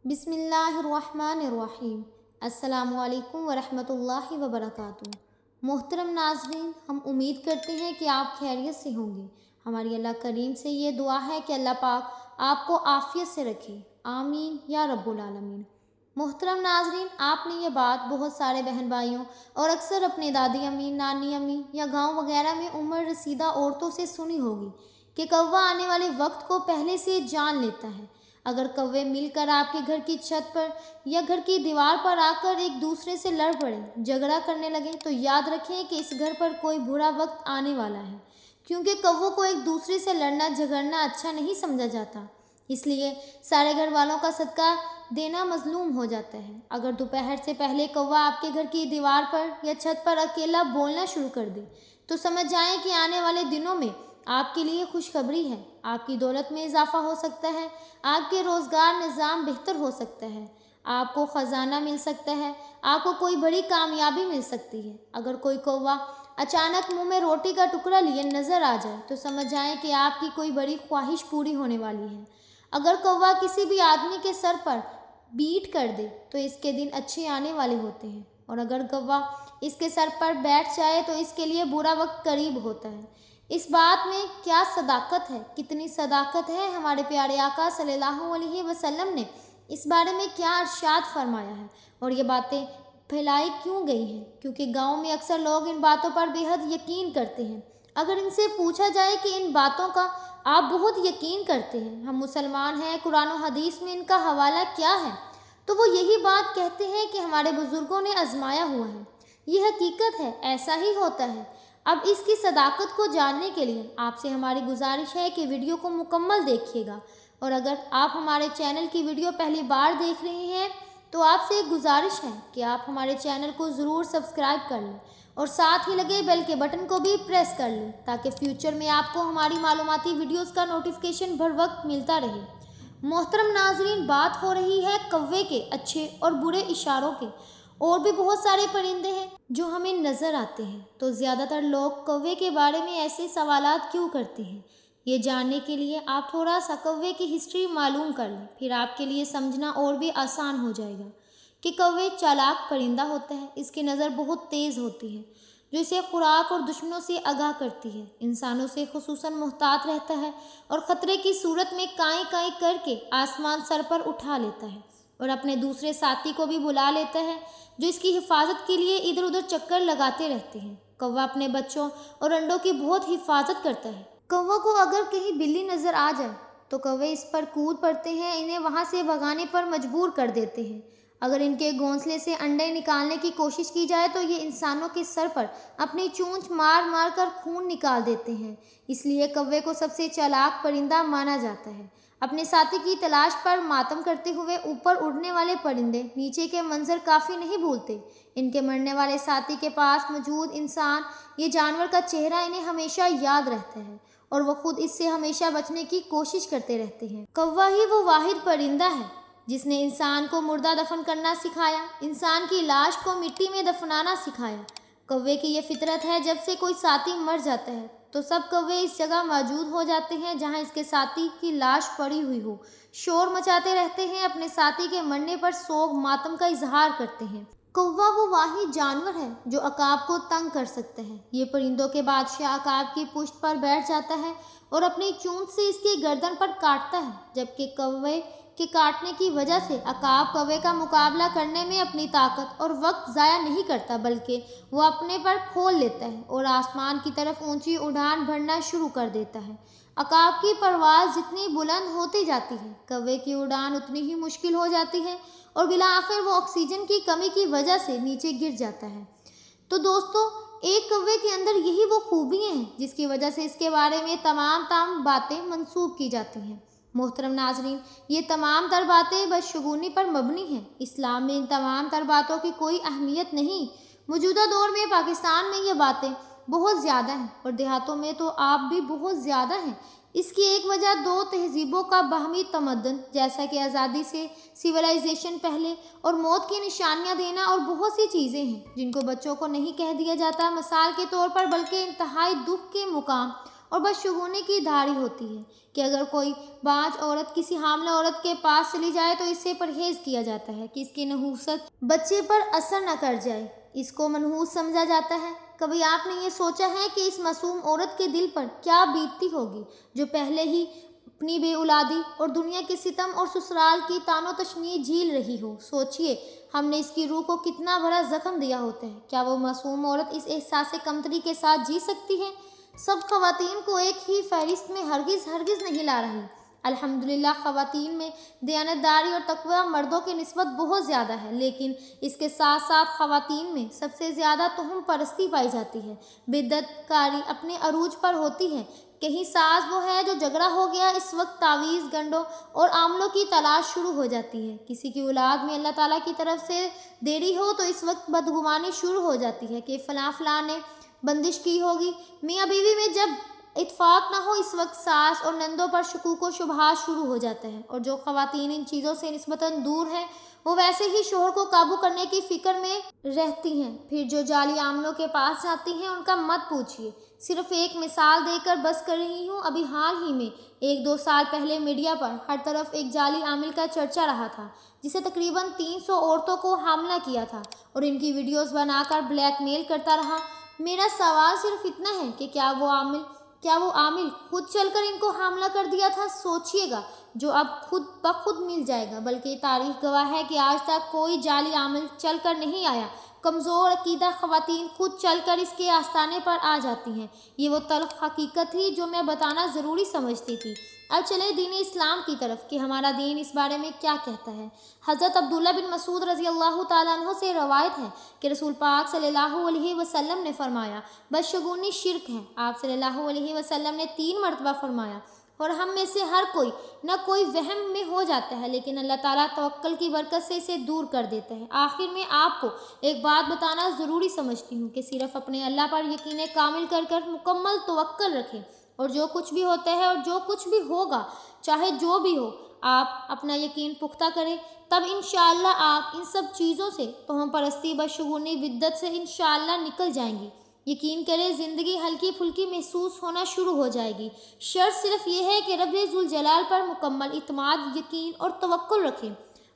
بسم اللہ الرحمن الرحیم۔ السلام علیکم ورحمۃ اللہ وبرکاتہ۔ محترم ناظرین، ہم امید کرتے ہیں کہ آپ خیریت سے ہوں گے۔ ہماری اللہ کریم سے یہ دعا ہے کہ اللہ پاک آپ کو عافیت سے رکھے، آمین یا رب العالمین۔ محترم ناظرین، آپ نے یہ بات بہت سارے بہن بھائیوں اور اکثر اپنے دادی امی، نانی امی یا گاؤں وغیرہ میں عمر رسیدہ عورتوں سے سنی ہوگی کہ کوّا آنے والے وقت کو پہلے سے جان لیتا ہے۔ اگر کوے مل کر آپ کے گھر کی چھت پر یا گھر کی دیوار پر آ کر ایک دوسرے سے لڑ پڑے، جھگڑا کرنے لگے، تو یاد رکھیں کہ اس گھر پر کوئی برا وقت آنے والا ہے، کیونکہ کووں کو ایک دوسرے سے لڑنا جھگڑنا اچھا نہیں سمجھا جاتا، اس لیے سارے گھر والوں کا صدقہ دینا مظلوم ہو جاتا ہے۔ اگر دوپہر سے پہلے کوّا آپ کے گھر کی دیوار پر یا چھت پر اکیلا بولنا شروع کر دے تو سمجھ جائیں کہ آنے والے دنوں میں آپ کے لیے خوشخبری ہے۔ آپ کی دولت میں اضافہ ہو سکتا ہے، آپ کے روزگار نظام بہتر ہو سکتا ہے، آپ کو خزانہ مل سکتا ہے، آپ کو کوئی بڑی کامیابی مل سکتی ہے۔ اگر کوئی کوّا اچانک منہ میں روٹی کا ٹکڑا لیے نظر آ جائے تو سمجھ جائیں کہ آپ کی کوئی بڑی خواہش پوری ہونے والی ہے۔ اگر کوّا کسی بھی آدمی کے سر پر بیٹھ کر دے تو اس کے دن اچھے آنے والے ہوتے ہیں، اور اگر کوّا اس کے سر پر بیٹھ جائے تو اس کے لیے برا وقت قریب ہوتا ہے۔ اس بات میں کیا صداقت ہے، کتنی صداقت ہے! ہمارے پیارے آقا صلی اللہ علیہ وسلم نے اس بارے میں کیا ارشاد فرمایا ہے، اور یہ باتیں پھیلائی کیوں گئی ہیں؟ کیونکہ گاؤں میں اکثر لوگ ان باتوں پر بے حد یقین کرتے ہیں۔ اگر ان سے پوچھا جائے کہ ان باتوں کا آپ بہت یقین کرتے ہیں، ہم مسلمان ہیں، قرآن و حدیث میں ان کا حوالہ کیا ہے، تو وہ یہی بات کہتے ہیں کہ ہمارے بزرگوں نے آزمایا ہوا ہے، یہ حقیقت ہے، ایسا ہی ہوتا ہے۔ اب اس کی صداقت کو جاننے کے لیے آپ سے ہماری گزارش ہے کہ ویڈیو کو مکمل دیکھیے گا، اور اگر آپ ہمارے چینل کی ویڈیو پہلی بار دیکھ رہے ہیں تو آپ سے ایک گزارش ہے کہ آپ ہمارے چینل کو ضرور سبسکرائب کر لیں اور ساتھ ہی لگے بیل کے بٹن کو بھی پریس کر لیں تاکہ فیوچر میں آپ کو ہماری معلوماتی ویڈیوز کا نوٹیفیکیشن بر وقت ملتا رہے۔ محترم ناظرین، بات ہو رہی ہے کوے کے اچھے اور برے اشاروں کے۔ اور بھی بہت سارے پرندے ہیں جو ہمیں نظر آتے ہیں، تو زیادہ تر لوگ کوے کے بارے میں ایسے سوالات کیوں کرتے ہیں؟ یہ جاننے کے لیے آپ تھوڑا سا کوے کی ہسٹری معلوم کر لیں، پھر آپ کے لیے سمجھنا اور بھی آسان ہو جائے گا کہ کوے چالاک پرندہ ہوتا ہے۔ اس کی نظر بہت تیز ہوتی ہے جو اسے خوراک اور دشمنوں سے آگاہ کرتی ہے، انسانوں سے خصوصاً محتاط رہتا ہے، اور خطرے کی صورت میں کائیں کائیں کر کے آسمان سر پر اٹھا لیتا ہے اور اپنے دوسرے ساتھی کو بھی بلا لیتا ہے جو اس کی حفاظت کے لیے ادھر ادھر چکر لگاتے رہتے ہیں۔ کوّا اپنے بچوں اور انڈوں کی بہت حفاظت کرتا ہے۔ کوّا کو اگر کہیں بلی نظر آ جائے تو کوے اس پر کود پڑتے ہیں، انہیں وہاں سے بھگانے پر مجبور کر دیتے ہیں۔ اگر ان کے گھونسلے سے انڈے نکالنے کی کوشش کی جائے تو یہ انسانوں کے سر پر اپنی چونچ مار مار کر خون نکال دیتے ہیں، اس لیے کوے کو سب سے چالاک پرندہ مانا جاتا ہے۔ اپنے ساتھی کی تلاش پر ماتم کرتے ہوئے اوپر اڑنے والے پرندے نیچے کے منظر کافی نہیں بھولتے۔ ان کے مرنے والے ساتھی کے پاس موجود انسان یا جانور کا چہرہ انہیں ہمیشہ یاد رہتا ہے، اور وہ خود اس سے ہمیشہ بچنے کی کوشش کرتے رہتے ہیں۔ کوّا ہی وہ واحد پرندہ ہے جس نے انسان کو مردہ دفن کرنا سکھایا، انسان کی لاش کو مٹی میں دفنانا سکھایا۔ کوے کی یہ فطرت ہے، جب سے کوئی ساتھی مر جاتا ہے تو سب کوے اس جگہ موجود ہو جاتے ہیں جہاں اس کے ساتھی کی لاش پڑی ہوئی ہو، شور مچاتے رہتے ہیں، اپنے ساتھی کے مرنے پر سوگ ماتم کا اظہار کرتے ہیں۔ کوّا وہ واحد جانور ہے جو عقاب کو تنگ کر سکتا ہے۔ یہ پرندوں کے بادشاہ عقاب کی پشت پر بیٹھ جاتا ہے اور اپنی چونچ سے اس کی گردن پر کاٹتا ہے، جبکہ کوے کے کاٹنے کی وجہ سے عقاب کوے کا مقابلہ کرنے میں اپنی طاقت اور وقت ضائع نہیں کرتا، بلکہ وہ اپنے پر کھول لیتا ہے اور آسمان کی طرف اونچی اڑان بھرنا شروع کر دیتا ہے۔ عقاب کی پرواز جتنی بلند ہوتی جاتی ہے، کوے کی اڑان اتنی ہی مشکل ہو جاتی ہے، اور بالآخر وہ آکسیجن کی کمی کی وجہ سے نیچے گر جاتا ہے۔ تو دوستو، ایک کوے کے اندر یہی وہ خوبیاں ہیں جس کی وجہ سے اس کے بارے میں تمام باتیں منسوب کی جاتی ہیں۔ محترم ناظرین، یہ تمام تر باتیں بدشگونی پر مبنی ہیں۔ اسلام میں ان تمام تر باتوں کی کوئی اہمیت نہیں۔ موجودہ دور میں پاکستان میں یہ باتیں بہت زیادہ ہیں، اور دیہاتوں میں تو آپ بھی بہت زیادہ ہیں۔ اس کی ایک وجہ دو تہذیبوں کا باہمی تمدن، جیسا کہ آزادی سے سویلائزیشن پہلے، اور موت کی نشانیاں دینا، اور بہت سی چیزیں ہیں جن کو بچوں کو نہیں کہہ دیا جاتا، مثال کے طور پر، بلکہ انتہائی دکھ کے مقام اور بدشگونی کی دھاری ہوتی ہے کہ اگر کوئی باج عورت کسی حاملہ عورت کے پاس چلی جائے تو اس سے پرہیز کیا جاتا ہے کہ اس کی نحوست بچے پر اثر نہ کر جائے، اس کو منحوس سمجھا جاتا ہے۔ کبھی آپ نے یہ سوچا ہے کہ اس معصوم عورت کے دل پر کیا بیتتی ہوگی جو پہلے ہی اپنی بے اولادی اور دنیا کے ستم اور سسرال کی طعن و تشنیع جھیل رہی ہو؟ سوچئے ہم نے اس کی روح کو کتنا بڑا زخم دیا ہوتا ہے۔ کیا وہ معصوم عورت اس احساس کمتری کے ساتھ جی سکتی ہے؟ سب خواتین کو ایک ہی فہرست میں ہرگز نہیں لا رہی۔ الحمدللہ خواتین میں دیانتداری اور تقویٰ مردوں کی نسبت بہت زیادہ ہے، لیکن اس کے ساتھ ساتھ خواتین میں سب سے زیادہ توہم پرستی پائی جاتی ہے۔ بدعت کاری اپنے عروج پر ہوتی ہے۔ کہیں ساز وہ ہے جو جھگڑا ہو گیا، اس وقت تعویذ گنڈوں اور عاملوں کی تلاش شروع ہو جاتی ہے۔ کسی کی اولاد میں اللہ تعالیٰ کی طرف سے دیری ہو تو اس وقت بدگمانی شروع ہو جاتی ہے کہ فلاں نے بندش کی ہوگی۔ میاں بیوی میں جب اتفاق نہ ہو اس وقت ساس اور نندوں پر شکوک و شبہات شروع ہو جاتا ہے، اور جو خواتین ان چیزوں سے نسبتاً دور ہیں وہ ویسے ہی شوہر کو قابو کرنے کی فکر میں رہتی ہیں۔ پھر جو جعلی عاملوں کے پاس جاتی ہیں ان کا مت پوچھیے۔ صرف ایک مثال دے کر بس کر رہی ہوں، ابھی حال ہی میں 1-2 سال پہلے میڈیا پر ہر طرف ایک جعلی عامل کا چرچا رہا تھا جسے تقریباً 300 عورتوں کو حاملہ کیا تھا اور ان کی ویڈیوز بنا کر بلیک میل کرتا رہا۔ میرا سوال صرف اتنا ہے کہ کیا وہ عامل خود چل کر ان کو حاملہ کر دیا تھا؟ سوچئے گا، جو اب خود بخود مل جائے گا، بلکہ تاریخ گواہ ہے کہ آج تک کوئی جعلی عامل چل کر نہیں آیا۔ کمزور عقیدہ خواتین خود چل کر اس کے آستانے پر آ جاتی ہیں۔ یہ وہ تلخ حقیقت تھی جو میں بتانا ضروری سمجھتی تھی۔ اب چلیں دین اسلام کی طرف کہ ہمارا دین اس بارے میں کیا کہتا ہے۔ حضرت عبداللہ بن مسعود رضی اللہ تعالیٰ عنہ سے روایت ہے کہ رسول پاک صلی اللہ علیہ وسلم نے فرمایا، بدشگونی شرک ہے۔ آپ صلی اللہ علیہ وسلم نے 3 مرتبہ فرمایا، اور ہم میں سے ہر کوئی نہ کوئی وہم میں ہو جاتا ہے، لیکن اللہ تعالیٰ توکل کی برکت سے اسے دور کر دیتا ہے۔ آخر میں آپ کو ایک بات بتانا ضروری سمجھتی ہوں کہ صرف اپنے اللہ پر یقین کامل کر مکمل توکل رکھیں، اور جو کچھ بھی ہوتا ہے اور جو کچھ بھی ہوگا، چاہے جو بھی ہو، آپ اپنا یقین پختہ کریں، تب انشاءاللہ آپ ان سب چیزوں سے، توہم پرستی، بدشگونی، بدعت سے انشاءاللہ نکل جائیں گی۔ یقین کریں زندگی ہلکی پھلکی محسوس ہونا شروع ہو جائے گی۔ شرط صرف یہ ہے کہ رب ذوالجلال پر مکمل اعتماد، یقین اور توکل رکھیں۔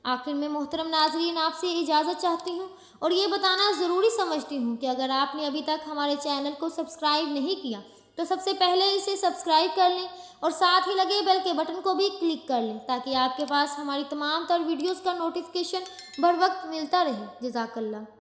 آخر میں محترم ناظرین آپ سے اجازت چاہتی ہوں اور یہ بتانا ضروری سمجھتی ہوں کہ اگر آپ نے ابھی تک ہمارے چینل کو سبسکرائب نہیں کیا تو سب سے پہلے اسے سبسکرائب کر لیں اور ساتھ ہی لگے بیل کے بٹن کو بھی کلک کر لیں تاکہ آپ کے پاس ہماری تمام تر ویڈیوز کا نوٹیفیکیشن بر وقت ملتا رہے۔ جزاک اللہ۔